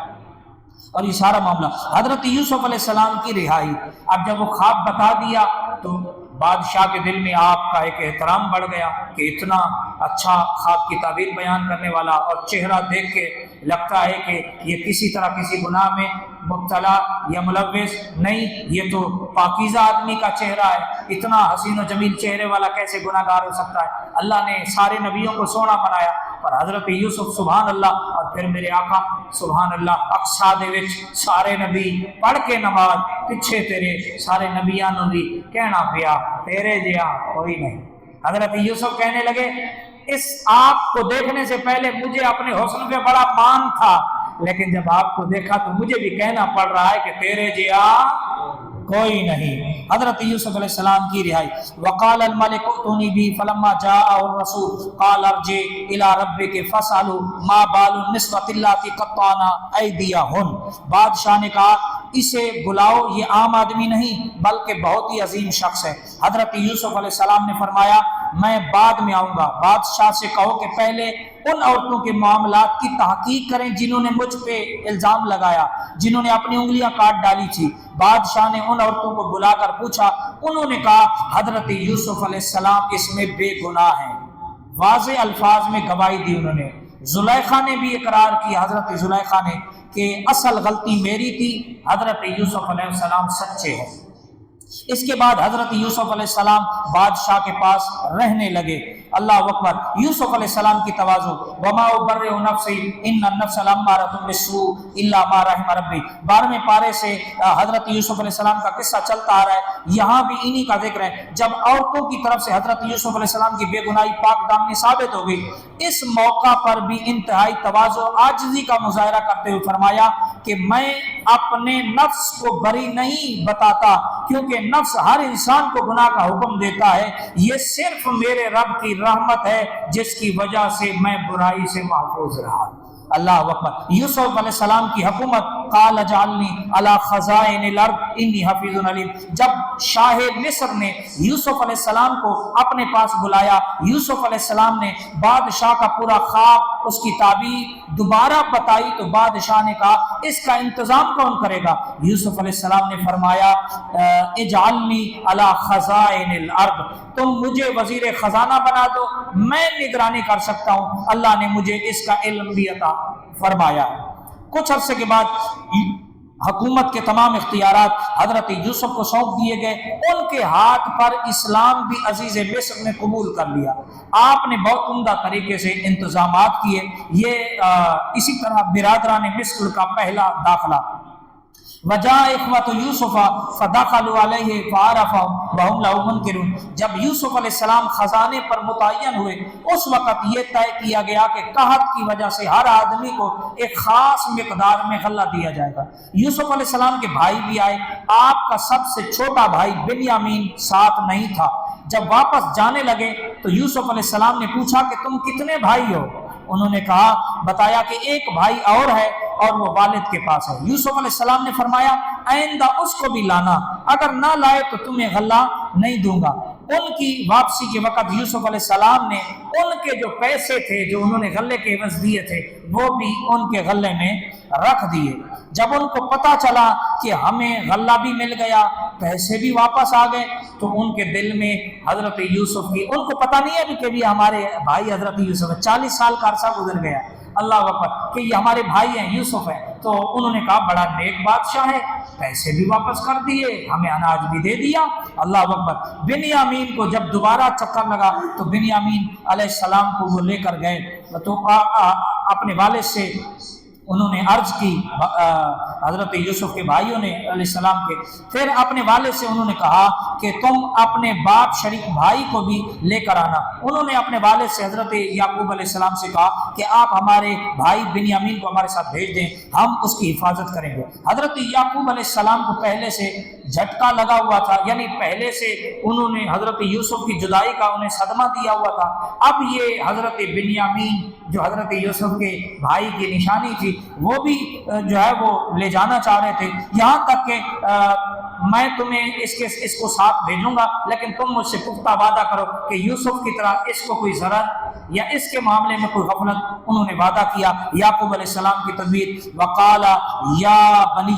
اور یہ سارا معاملہ۔ حضرت یوسف علیہ السلام کی رہائی، اب جب وہ خواب بتا دیا تو بادشاہ کے دل میں آپ کا ایک احترام بڑھ گیا کہ اتنا اچھا خواب کی تعبیر بیان کرنے والا، اور چہرہ دیکھ کے لگتا ہے کہ یہ کسی طرح کسی گناہ میں مبتلا یا ملوث نہیں، یہ تو پاکیزہ آدمی کا چہرہ ہے، اتنا حسین و جمیل چہرے والا کیسے گناہ گار ہو سکتا ہے؟ اللہ نے سارے نبیوں کو سونا بنایا، پر حضرت یوسف سبحان اللہ، اور پھر میرے آقا سبحان اللہ اقصا دے وچ سارے نبی پڑھ کے نماز پیچھے تیرے سارے نبیاں نوں بھی کہنا پیا تیرے جیا کوئی نہیں۔ حضرت یوسف کہنے لگے اس آپ کو دیکھنے سے پہلے مجھے اپنے حسن پہ بڑا مان تھا، لیکن جب آپ کو دیکھا تو مجھے بھی کہنا پڑ رہا ہے کہ تیرے جیا کوئی نہیں۔ حضرت یوسف علیہ السلام کی رہائی، وقال الملک ائتونی بہ فلما جاء الرسول قال ارجع الى ربک فاسألوا ما بال النسوة اللاتي قطعن ایدیہن۔ بادشاہ نے کہا اسے بلاؤ، یہ عام آدمی نہیں بلکہ بہت ہی عظیم شخص ہے۔ حضرت یوسف علیہ السلام نے فرمایا میں بعد میں آؤں گا، بادشاہ سے کہو کہ پہلے ان عورتوں کے معاملات کی تحقیق کریں جنہوں نے مجھ پہ الزام لگایا، جنہوں نے اپنی انگلیاں کاٹ ڈالی تھی۔ بادشاہ نے ان عورتوں کو بلا کر پوچھا، انہوں نے کہا حضرت یوسف علیہ السلام اس میں بے گناہ ہیں، واضح الفاظ میں گواہی دی انہوں نے۔ زلیخا نے بھی اقرار کیا، حضرت زلیخا نے، کہ اصل غلطی میری تھی، حضرت یوسف علیہ السلام سچے ہیں۔ اس کے بعد حضرت یوسف علیہ السلام بادشاہ کے پاس رہنے لگے۔ اللہ اکبر۔ یوسف علیہ السلام کی تواضع، وما ابرئ نفسی ان النفس لامارۃ بالسوء الا ما رحم ربی۔ 12ویں پارے سے حضرت یوسف علیہ السلام کا قصہ چلتا آ رہا ہے، یہاں بھی انہی کا ذکر ہے۔ جب عورتوں کی طرف سے حضرت یوسف علیہ السلام کی بے گناہی پاک دامنی ثابت ہو گئی، اس موقع پر بھی انتہائی تواضع عاجزی کا مظاہرہ کرتے ہوئے فرمایا کہ میں اپنے نفس کو بری نہیں بتاتا، کیونکہ نفس ہر انسان کو گناہ کا حکم دیتا ہے، یہ صرف میرے رب کی رحمت ہے جس کی وجہ سے میں برائی سے محفوظ رہا۔ اللہ اکبر۔ یوسف علیہ السلام کی حکومت، قال اجعلنی علی خزائن الارض انی حفیظ علیم۔ جب شاہ مصر نے یوسف علیہ السلام کو اپنے پاس بلایا، یوسف علیہ السلام نے بادشاہ کا پورا خواب، اس کی تعبیر دوبارہ بتائی، تو بادشاہ نے کہا اس کا انتظام کون کرے گا؟ یوسف علیہ السلام نے فرمایا اجعلنی علی خزائن الارض، تم مجھے وزیر خزانہ بنا دو، میں نگرانی کر سکتا ہوں۔ اللہ نے مجھے اس کا علم بھی عطا فرمایا۔ کچھ عرصے کے بعد حکومت کے تمام اختیارات حضرت یوسف کو سونپ دیے گئے، ان کے ہاتھ پر اسلام بھی عزیز مصر نے قبول کر لیا۔ آپ نے بہت عمدہ طریقے سے انتظامات کیے۔ یہ اسی طرح برادران مصر کا پہلا داخلہ۔ وجاء اخوۃ یوسف فدخلوا علیہ فعرفهم وهم له منکرون۔ جب یوسف علیہ السلام خزانے پر متعین ہوئے، اس وقت یہ طے کیا گیا کہ قحط کی وجہ سے ہر آدمی کو ایک خاص مقدار میں غلہ دیا جائے گا۔ یوسف علیہ السلام کے بھائی بھی آئے، آپ کا سب سے چھوٹا بھائی بنیامین ساتھ نہیں تھا۔ جب واپس جانے لگے تو یوسف علیہ السلام نے پوچھا کہ تم کتنے بھائی ہو؟ انہوں نے کہا، بتایا کہ ایک بھائی اور ہے اور وہ والد کے پاس ہے۔ یوسف علیہ السلام نے فرمایا آئندہ اس کو بھی لانا، اگر نہ لائے تو تمہیں غلہ نہیں دوں گا۔ ان کی واپسی کے وقت یوسف علیہ السلام نے ان کے جو پیسے تھے جو انہوں نے غلے کے عوض دیے تھے وہ بھی ان کے غلے میں رکھ دیے۔ جب ان کو پتا چلا کہ ہمیں غلہ بھی مل گیا، پیسے بھی واپس آ گئے، تو ان کے دل میں حضرت یوسف کی، ان کو پتہ نہیں ہے کہ بھی ہمارے بھائی حضرت یوسف ہے، 40 سال کا عرصہ گزر گیا، اللہ اکبر، کہ یہ ہمارے بھائی ہیں، یوسف ہیں۔ تو انہوں نے کہا بڑا نیک بادشاہ ہے، پیسے بھی واپس کر دیے، ہمیں اناج بھی دے دیا، اللہ اکبر۔ بنیامین کو جب دوبارہ چکر لگا تو بنیامین علیہ السلام کو وہ لے کر گئے، تو اپنے والد سے انہوں نے عرض کی، حضرت یوسف کے بھائیوں نے علیہ السلام کے، پھر اپنے والد سے انہوں نے کہا کہ تم اپنے باپ شریک بھائی کو بھی لے کر آنا۔ انہوں نے اپنے والد سے حضرت یعقوب علیہ السلام سے کہا کہ آپ ہمارے بھائی بنیامین کو ہمارے ساتھ بھیج دیں، ہم اس کی حفاظت کریں گے۔ حضرت یعقوب علیہ السلام کو پہلے سے جھٹکا لگا ہوا تھا، یعنی پہلے سے انہوں نے حضرت یوسف کی جدائی کا انہیں صدمہ دیا ہوا تھا۔ اب یہ حضرت بنیامین جو حضرت یوسف کے بھائی کی نشانی تھی وہ بھی جو ہے وہ لے جانا چاہ رہے تھے، یہاں تک کہ میں تمہیں اس کو ساتھ بھیجوں گا، لیکن تم مجھ سے پختہ وعدہ کرو کہ یوسف کی طرح اس کو کوئی ضرر یا اس کے معاملے میں کوئی غفلت، انہوں نے وعدہ کیا یعقوب علیہ السلام کی تدبیر، وقال یا بنی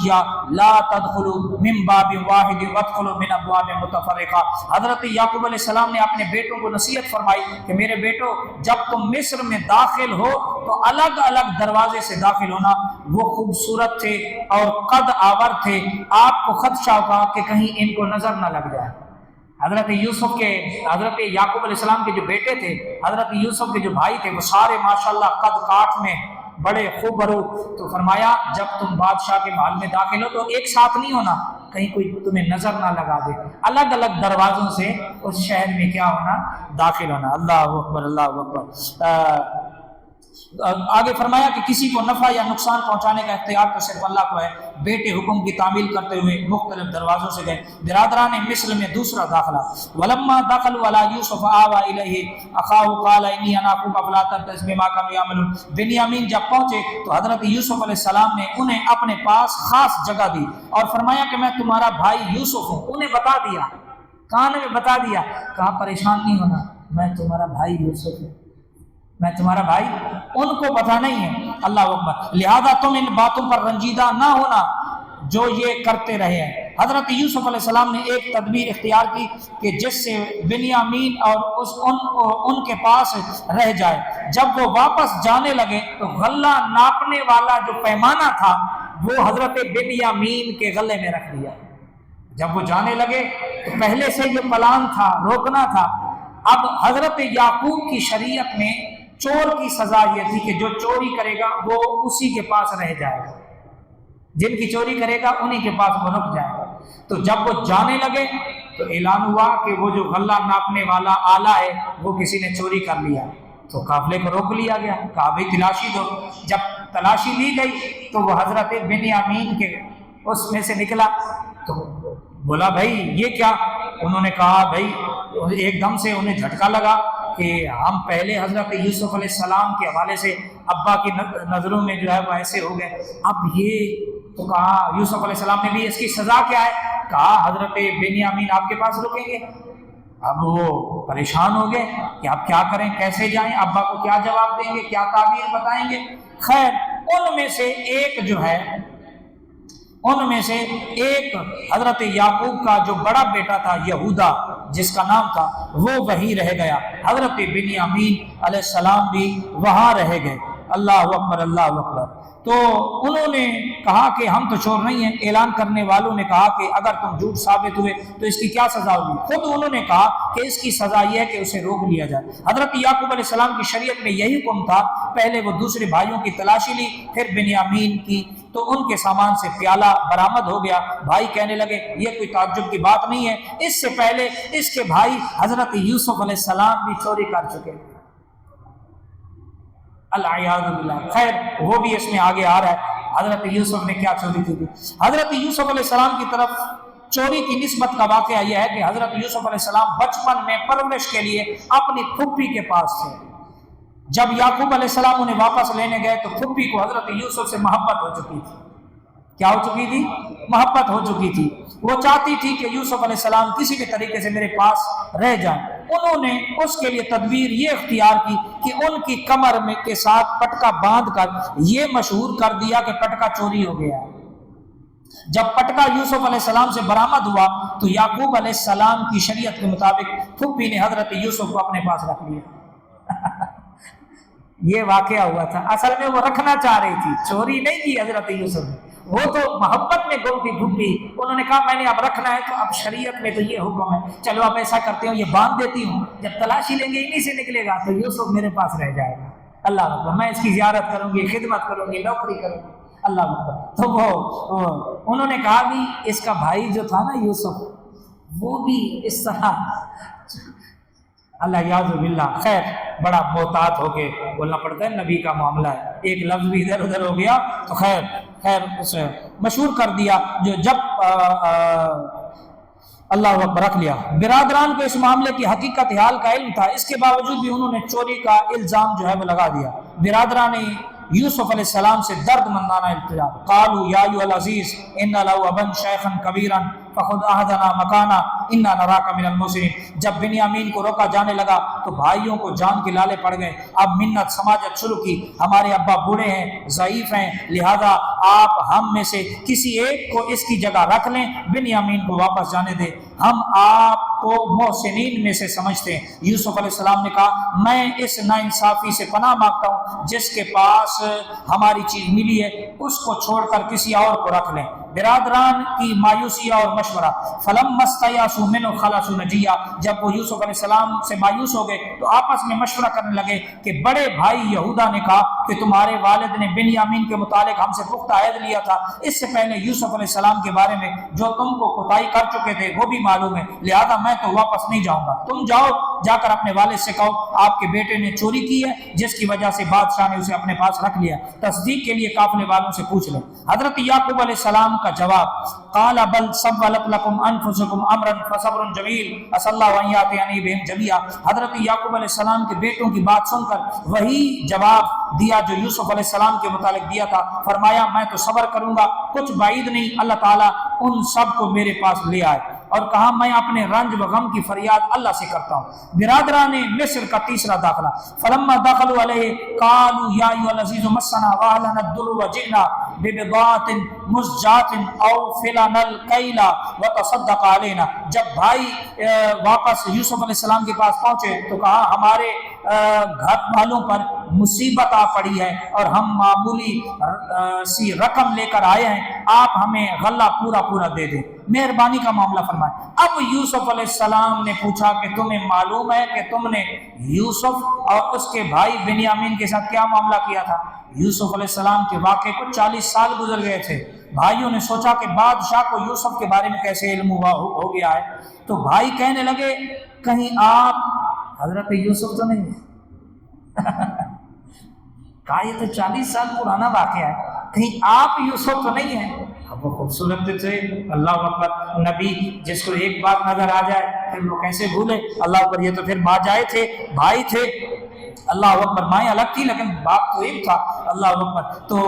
لا تدخلوا من باب واحد وادخلوا من ابواب متفرقہ۔ حضرت یعقوب علیہ السلام نے اپنے بیٹوں کو نصیحت فرمائی کہ میرے بیٹو جب تم مصر میں داخل ہو تو الگ الگ دروازے سے داخل ہونا۔ وہ خوبصورت تھے اور قد آور تھے، آپ کو خدشہ ہوگا کہ کہیں ان کو نظر نہ لگ جائے۔ حضرت یعقوب علیہ السلام کے جو بیٹے تھے، حضرت یوسف کے جو بھائی تھے، وہ سارے ماشاءاللہ قد کاٹ میں بڑے خوب برو۔ تو فرمایا جب تم بادشاہ کے محل میں داخل ہو تو ایک ساتھ نہیں ہونا، کہیں کوئی تمہیں نظر نہ لگا دے، الگ الگ دروازوں سے اس شہر میں کیا ہونا، داخل ہونا۔ اللہ اکبر، اللہ اکبر۔ آگے فرمایا کہ کسی کو نفع یا نقصان پہنچانے کا اختیار تو صرف اللہ کو ہے۔ بیٹے حکم کی تعمیل کرتے ہوئے مختلف دروازوں سے گئے۔ برادران مصر میں دوسرا داخلہ، ولما دخلوا علی یوسف آوى الیہ اخاہ قال انی انا اخوک فلا تبتئس بما كانوا يعملون۔ بنیامین جب پہنچے تو حضرت یوسف علیہ السلام نے انہیں اپنے پاس خاص جگہ دی اور فرمایا کہ میں تمہارا بھائی یوسف ہوں۔ انہیں بتا دیا، کان میں بتا دیا، کہا پریشان نہیں ہونا، میں تمہارا بھائی یوسف ہوں، میں تمہارا بھائی۔ ان کو پتہ نہیں ہے، اللہ اکبر۔ لہذا تم ان باتوں پر رنجیدہ نہ ہونا جو یہ کرتے رہے ہیں۔ حضرت یوسف علیہ السلام نے ایک تدبیر اختیار کی کہ جس سے بنیامین اور ان کے پاس رہ جائے۔ جب وہ واپس جانے لگے تو غلہ ناپنے والا جو پیمانہ تھا وہ حضرت بنیامین کے غلے میں رکھ دیا۔ جب وہ جانے لگے تو پہلے سے یہ پلان تھا، روکنا تھا۔ اب حضرت یعقوب کی شریعت میں چور کی سزا یہ تھی کہ جو چوری کرے گا وہ اسی کے پاس رہ جائے گا، جن کی چوری کرے گا انہی کے پاس وہ رک جائے گا۔ تو جب وہ جانے لگے تو اعلان ہوا کہ وہ جو غلہ ناپنے والا آلہ ہے وہ کسی نے چوری کر لیا۔ تو قافلے کو روک لیا گیا، کہا بھائی تلاشی دو۔ جب تلاشی لی گئی تو وہ حضرت بنیامین کے اس میں سے نکلا تو بولا بھائی یہ کیا؟ انہوں نے کہا بھائی ایک دم سے انہیں جھٹکا لگا کہ ہم پہلے حضرت یوسف علیہ السلام کے حوالے سے ابا کی نظروں میں جو ہے وہ ایسے ہو گئے، اب یہ تو کہا یوسف علیہ السلام نے بھی اس کی سزا کیا ہے؟ کہا حضرت بنیامین آپ کے پاس رکیں گے۔ اب وہ پریشان ہو گئے کہ اب کیا کریں، کیسے جائیں، ابا کو کیا جواب دیں گے، کیا تعبیر بتائیں گے۔ خیر ان میں سے ایک جو ہے، ان میں سے ایک حضرت یعقوب کا جو بڑا بیٹا تھا یہودا جس کا نام تھا، وہ وہیں رہ گیا۔ حضرت بنیامین علیہ السلام بھی وہاں رہ گئے۔ اللہ اکبر، اللہ اکبر۔ تو انہوں نے کہا کہ ہم تو چور نہیں ہیں۔ اعلان کرنے والوں نے کہا کہ اگر تم جھوٹ ثابت ہوئے تو اس کی کیا سزا ہوگی؟ خود انہوں نے کہا کہ اس کی سزا یہ ہے کہ اسے روک لیا جائے۔ حضرت یعقوب علیہ السلام کی شریعت میں یہی حکم تھا۔ پہلے وہ دوسرے بھائیوں کی تلاشی لی، پھر بنیامین کی، تو ان کے سامان سے پیالہ برآمد ہو گیا۔ بھائی کہنے لگے یہ کوئی تعجب کی بات نہیں ہے، اس سے پہلے اس کے بھائی حضرت یوسف علیہ السلام بھی چوری کر چکے، العیاذ باللہ۔ خیر وہ بھی اس میں آگے آ رہا ہے حضرت یوسف نے کیا چوری کی تھی۔ حضرت یوسف علیہ السلام کی طرف چوری کی نسبت کا واقعہ یہ ہے کہ حضرت یوسف علیہ السلام بچپن میں پرورش کے لیے اپنی پھپھی کے پاس تھے۔ جب یعقوب علیہ السلام انہیں واپس لینے گئے تو پھپھی کو حضرت یوسف سے محبت ہو چکی تھی۔ کیا ہو چکی تھی؟ محبت ہو چکی تھی۔ وہ چاہتی تھی کہ یوسف علیہ السلام کسی بھی طریقے سے میرے پاس رہ جائیں۔ انہوں نے اس کے لیے تدبیر یہ اختیار کی کہ ان کی کمر میں کے ساتھ پٹکا باندھ کر یہ مشہور کر دیا کہ پٹکا چوری ہو گیا۔ جب پٹکا یوسف علیہ السلام سے برآمد ہوا تو یعقوب علیہ السلام کی شریعت کے مطابق پھپھی نے حضرت یوسف کو اپنے پاس رکھ لیا۔ یہ واقعہ ہوا تھا، اصل میں وہ رکھنا چاہ رہی تھی، چوری نہیں کی حضرت یوسف نے، وہ تو محبت میں گم تھی پھپھی۔ انہوں نے کہا میں نے اب رکھنا ہے تو اب شریعت میں تو یہ حکم ہے، چلو اب ایسا کرتے ہوں یہ باندھ دیتی ہوں، جب تلاشی لیں گے انہی سے نکلے گا تو یوسف میرے پاس رہ جائے گا۔ اللہ اکبر، میں اس کی زیارت کروں گی، خدمت کروں گی، نوکری کروں گی۔ اللہ اکبر۔ تو وہ انہوں نے کہا بھی اس کا بھائی جو تھا نا یوسف، وہ بھی اس طرح اللہ یاذ باللہ۔ خیر بڑا محتاط ہو کے بولنا پڑتا ہے، نبی کا معاملہ ہے، ایک لفظ بھی ادھر ادھر ہو گیا تو خیر اسے مشہور کر دیا جو جب اللہ اکبر رکھ لیا۔ برادران کو اس معاملے کی حقیقت حال کا علم تھا، اس کے باوجود بھی انہوں نے چوری کا الزام جو ہے وہ لگا دیا۔ برادران یوسف علیہ السلام سے درد مندانہ التجا، قالوا یا ایھا العزیز ان لہ ابا شیخا کبیرا فخذ احدنا مکانا انا نراک من المحسنین۔ جب بنیامین کو روکا جانے لگا تو بھائیوں کو جان کے لالے پڑ گئے، اب منت سماجت شروع کی، ہمارے ابا بوڑھے ہیں، ضعیف ہیں، لہذا آپ ہم میں سے کسی ایک کو اس کی جگہ رکھ لیں، بنیامین کو واپس جانے دیں، ہم آپ کو محسنین میں سے سمجھتے ہیں۔ یوسف علیہ السلام نے کہا میں اس ناانصافی سے پناہ مانگتا ہوں، جس کے پاس ہماری چیز ملی ہے اس کو چھوڑ کر کسی اور کو رکھ لیں۔ برادران کی مایوسی اور مشورہ، فلما استیأسوا منہ خلصوا نجیا، جب وہ یوسف علیہ السلام سے مایوس ہو گئے تو آپس میں مشورہ کرنے لگے کہ بڑے بھائی یہودا نے کہا کہ تمہارے والد نے بنیامین کے متعلق ہم سے پختہ عہد لیا تھا، اس سے پہلے یوسف علیہ السلام کے بارے میں جو تم کو کوتاہی کر چکے تھے وہ بھی معلوم ہے، لہذا میں تو واپس نہیں جاؤں گا، تم جاؤ، جا کر اپنے والد سے کہو آپ کے بیٹے نے چوری کی ہے جس کی وجہ سے بادشاہ نے اسے اپنے پاس رکھ لیا، تصدیق کے لیے قافلے والوں سے پوچھ لیں۔ حضرت یعقوب علیہ السلام کا جواب، قال بل سولت لكم انفسكم امرا فصبر جمیل عسى الله ان ياتيني بهم جميعا۔ حضرت یعقوب علیہ السلام کے بیٹوں کی بات سن کر وہی جواب دیا جو یوسف علیہ السلام کے متعلق دیا تھا، فرمایا میں تو صبر کروں گا، کچھ بعید نہیں اللہ تعالیٰ ان سب کو میرے پاس لے آئے، اور کہا میں اپنے رنج و غم کی فریاد اللہ سے کرتا ہوں۔ برادران مصر کا تیسرا داخلہ، فلما دخلوا علیہ قالوا یا ایھا العزیز مسنا واہلنا الضر وجئنا ببضاعۃ مزجاۃ اوف لنا الکیل وتصدق علینا۔ جب بھائی واپس یوسف علیہ السلام کے پاس پہنچے تو کہا ہمارے گھر والوں پر مصیبت آ پڑی ہے اور ہم معمولی سی رقم لے کر آئے ہیں، آپ ہمیں غلہ پورا پورا دے دیں، مہربانی کا معاملہ فرمائیں۔ اب یوسف علیہ السلام نے پوچھا کہ تمہیں معلوم ہے کہ تم نے یوسف اور اس کے بھائی بنیامین کے ساتھ کیا معاملہ کیا تھا؟ یوسف علیہ السلام کے واقعے کو 40 سال گزر گئے تھے، بھائیوں نے سوچا کہ بادشاہ کو یوسف کے بارے میں کیسے علم ہو گیا ہے، تو بھائی کہنے لگے کہیں آپ حضرت یوسف تو نہیں ہے؟ کہا یہ تو 40 سال پرانا واقعہ ہے، کہیں آپ یوسف تو نہیں ہیں؟ اب وہ خوبصورت تھے، اللہ اکبر، نبی جس کو ایک بات نظر آ جائے پھر وہ کیسے بھولے، اللہ اکبر، یہ تو پھر ماں جائے تھے، بھائی تھے، اللہ اکبر، مائیں الگ تھی لیکن باپ تو ایک تھا، اللہ اکبر۔ تو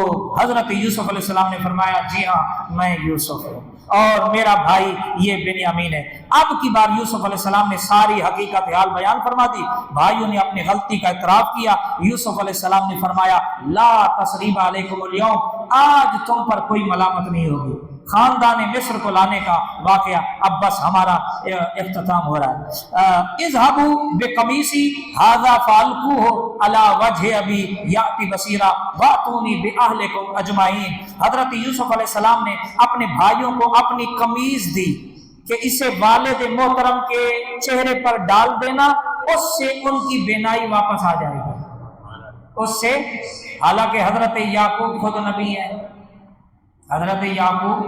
حضرت یوسف علیہ السلام نے فرمایا جی ہاں میں یوسف ہوں اور میرا بھائی یہ بنیامین ہے۔ اب کی بار یوسف علیہ السلام نے ساری حقیقت حال بیان فرما دی، بھائیوں نے اپنی غلطی کا اعتراف کیا۔ یوسف علیہ السلام نے فرمایا لا تثریب علیکم اليوم، آج تم پر کوئی ملامت نہیں ہوگی۔ خاندان مصر کو لانے کا واقعہ اب بس ہمارا اختتام ہو رہا ہے۔ اذهبوا بقمیصی ھذا فالقوه علی وجه ابی یأتی بصیرا واتونی باہلکم اجمعین۔ حضرت یوسف علیہ السلام نے اپنے بھائیوں کو اپنی قمیض دی کہ اسے والد محترم کے چہرے پر ڈال دینا، اس سے ان کی بینائی واپس آ جائے گی، اس سے، حالانکہ حضرت یعقوب خود نبی ہیں، حضرت یعقوب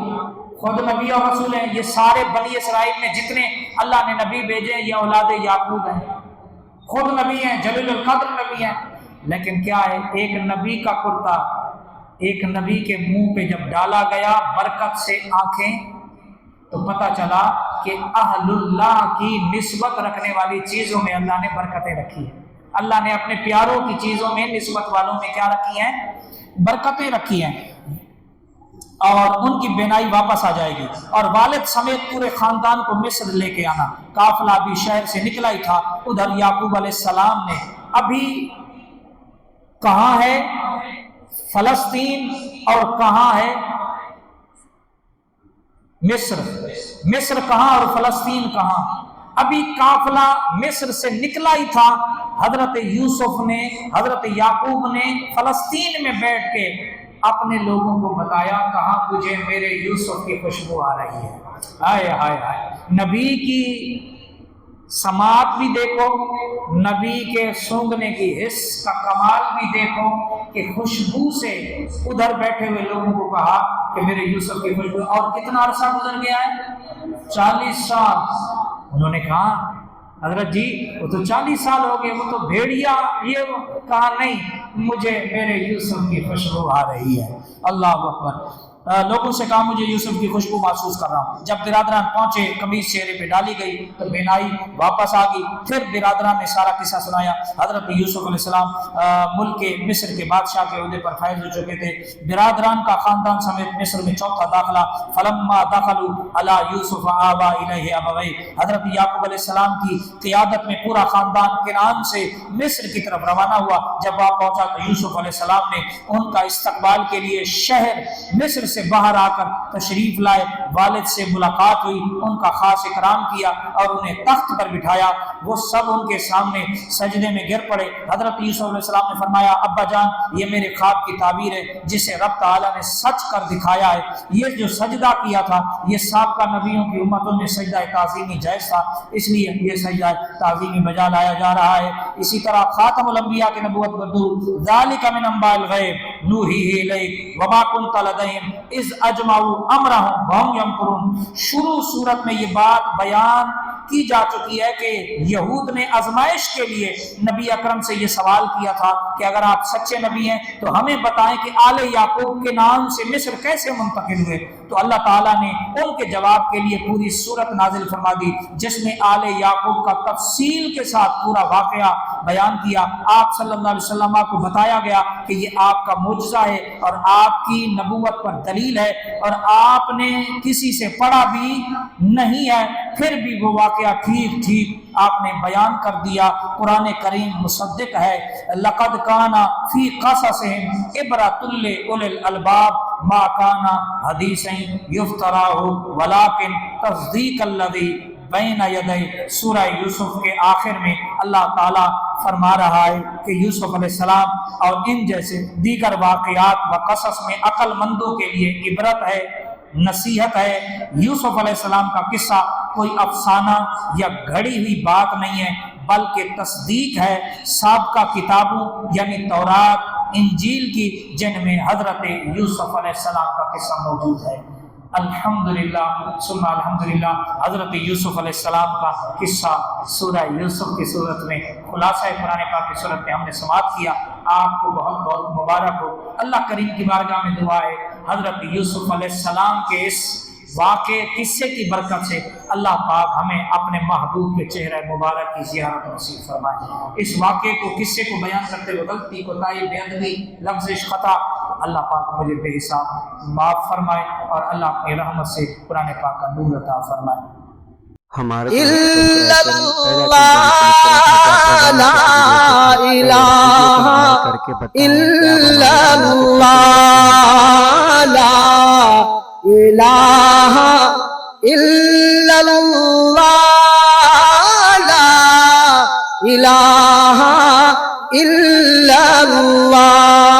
خود نبی اور رسول ہیں، یہ سارے بنی اسرائیل میں جتنے اللہ نے نبی بھیجے ہیں یہ اولاد یعقوب ہیں، خود نبی ہیں، جلیل القدر نبی ہیں، لیکن کیا ہے، ایک نبی کا کرتا ایک نبی کے منہ پہ جب ڈالا گیا برکت سے آنکھیں، تو پتہ چلا کہ اہل اللہ کی نسبت رکھنے والی چیزوں میں اللہ نے برکتیں رکھی ہیں، اللہ نے اپنے پیاروں کی چیزوں میں نسبت والوں میں کیا رکھی ہیں؟ برکتیں رکھی ہیں، اور ان کی بینائی واپس آ جائے گی۔ اور والد سمیت پورے خاندان کو مصر لے کے آنا، قافلہ بھی شہر سے نکلا ہی تھا۔ ادھر یعقوب علیہ السلام نے ابھی کہاں ہے فلسطین اور کہاں ہے مصر، مصر کہاں اور فلسطین کہاں؟ ابھی قافلہ مصر سے نکلا ہی تھا، حضرت یوسف نے، حضرت یعقوب نے فلسطین میں بیٹھ کے اپنے لوگوں کو بتایا کہاں مجھے میرے یوسف کی خوشبو آ رہی ہے۔ ہائے ہائے ہائے، نبی کی سماعت بھی دیکھو، نبی کے سونگنے کی حس کا کمال بھی دیکھو کہ خوشبو سے ادھر بیٹھے ہوئے لوگوں کو کہا کہ میرے یوسف کی خوشبو، اور کتنا عرصہ گزر گیا ہے؟ 40 سال۔ انہوں نے کہا حضرت جی وہ تو 40 سال ہو گئے، وہ تو بھیڑیا یہ، کہا نہیں، مجھے میرے یوسف کی خوشبو آ رہی ہے، اللہ اکبر۔ لوگوں سے کہا مجھے یوسف کی خوشبو محسوس کر رہا ہوں۔ جب برادران پہنچے قمیص چہرے پہ ڈالی گئی تو بینائی واپس آ گئی۔ پھر برادران نے سارا قصہ سنایا۔ حضرت یوسف علیہ السلام ملک کے مصر کے بادشاہ کے عہدے پر فائز ہو چکے تھے۔ برادران کا خاندان سمیت مصر میں چوتھا داخلہ۔ فلما دخلوا علی یوسف آویٰ الیہ ابویہ، حضرت یعقوب علیہ السلام کی قیادت میں پورا خاندان کنعان سے مصر کی طرف روانہ ہوا۔ جب وہاں پہنچا تو یوسف علیہ السلام نے ان کا استقبال کے لیے شہر مصر سے باہر آ کر تشریف لائے۔ والد سے ملاقات ہوئی، ان کا خاص اکرام کیا اور انہیں تخت پر بٹھایا۔ وہ سب ان کے سامنے سجدے میں گر پڑے۔ حضرت یوسف علیہ السلام نے فرمایا ابا جان، یہ میرے خواب کی تعبیر ہے جسے رب تعالیٰ نے سچ کر دکھایا ہے۔ یہ جو سجدہ کیا تھا یہ سابقہ نبیوں کی امتوں میں سجدہ تعظیمی جائز تھا، اس لیے یہ سجدہ تعظیمی بجا لایا جا رہا ہے۔ اسی طرح خاتم الانبیاء کی نبوت بدو ذالک من انباء الغیب نوحیہ الیک وما کنت لدیہم اذ اجمعوا امرہم وہم یمکرون۔ شروع صورت میں یہ بات بیان کی جا چکی ہے کہ یہود نے آزمائش کے لیے نبی اکرم سے یہ سوال کیا تھا کہ اگر آپ سچے نبی ہیں تو ہمیں بتائیں کہ آل یعقوب کے نام سے مصر کیسے منتقل ہوئے۔ تو اللہ تعالیٰ نے ان کے جواب کے لیے پوری سورت نازل فرما دی جس میں آل یعقوب کا تفصیل کے ساتھ پورا واقعہ بیان کیا۔ آپ صلی اللہ علیہ وسلم کو بتایا گیا کہ یہ آپ کا معجزہ ہے اور آپ کی نبوت پر دلیل ہے اور آپ نے کسی سے پڑھا بھی نہیں ہے، پھر بھی وہ واقعہ ٹھیک آپ نے بیان کر دیا۔ قرآن کریم مصدق ہے۔ لقد کان فی قصصہم عبرۃ لأولی الالباب ما کان حدیثا یفترا ولکن تصدیق الذی بین یدی۔ سورہ یوسف کے آخر میں اللہ تعالیٰ فرما رہا ہے کہ یوسف علیہ السلام اور ان جیسے دیگر واقعات و قصص میں عقل مندوں کے لیے عبرت ہے، نصیحت ہے۔ یوسف علیہ السلام کا قصہ کوئی افسانہ یا گھڑی ہوئی بات نہیں ہے بلکہ تصدیق ہے سابقہ کتابوں یعنی تورات، انجیل کی، جن میں حضرت یوسف علیہ السلام کا قصہ موجود ہے۔ الحمدللہ ثم الحمدللہ، حضرت یوسف علیہ السلام کا قصہ سورہ یوسف کی صورت میں خلاصہ قرآن پاک کی صورت میں ہم نے سماعت کیا۔ آپ کو بہت بہت مبارک ہو۔ اللہ کریم کی بارگاہ میں دعا ہے حضرت یوسف علیہ السلام کے اس واقعے قصے کی برکت سے اللہ پاک ہمیں اپنے محبوب کے چہرہ مبارک کی زیارت نصیب فرمائے۔ اس واقعے کو قصے کو بیان کرتے ہوئے غلطی کوتاہی بے ادبی لفظ خطا اللہ پاک مجھے بے حساب معاف فرمائے اور اللہ اپنی رحمت سے قرآن پاک کا نور عطا فرمائے۔ لا الہ الا اللہ، لا الہ الا اللہ، لا الہ الا اللہ۔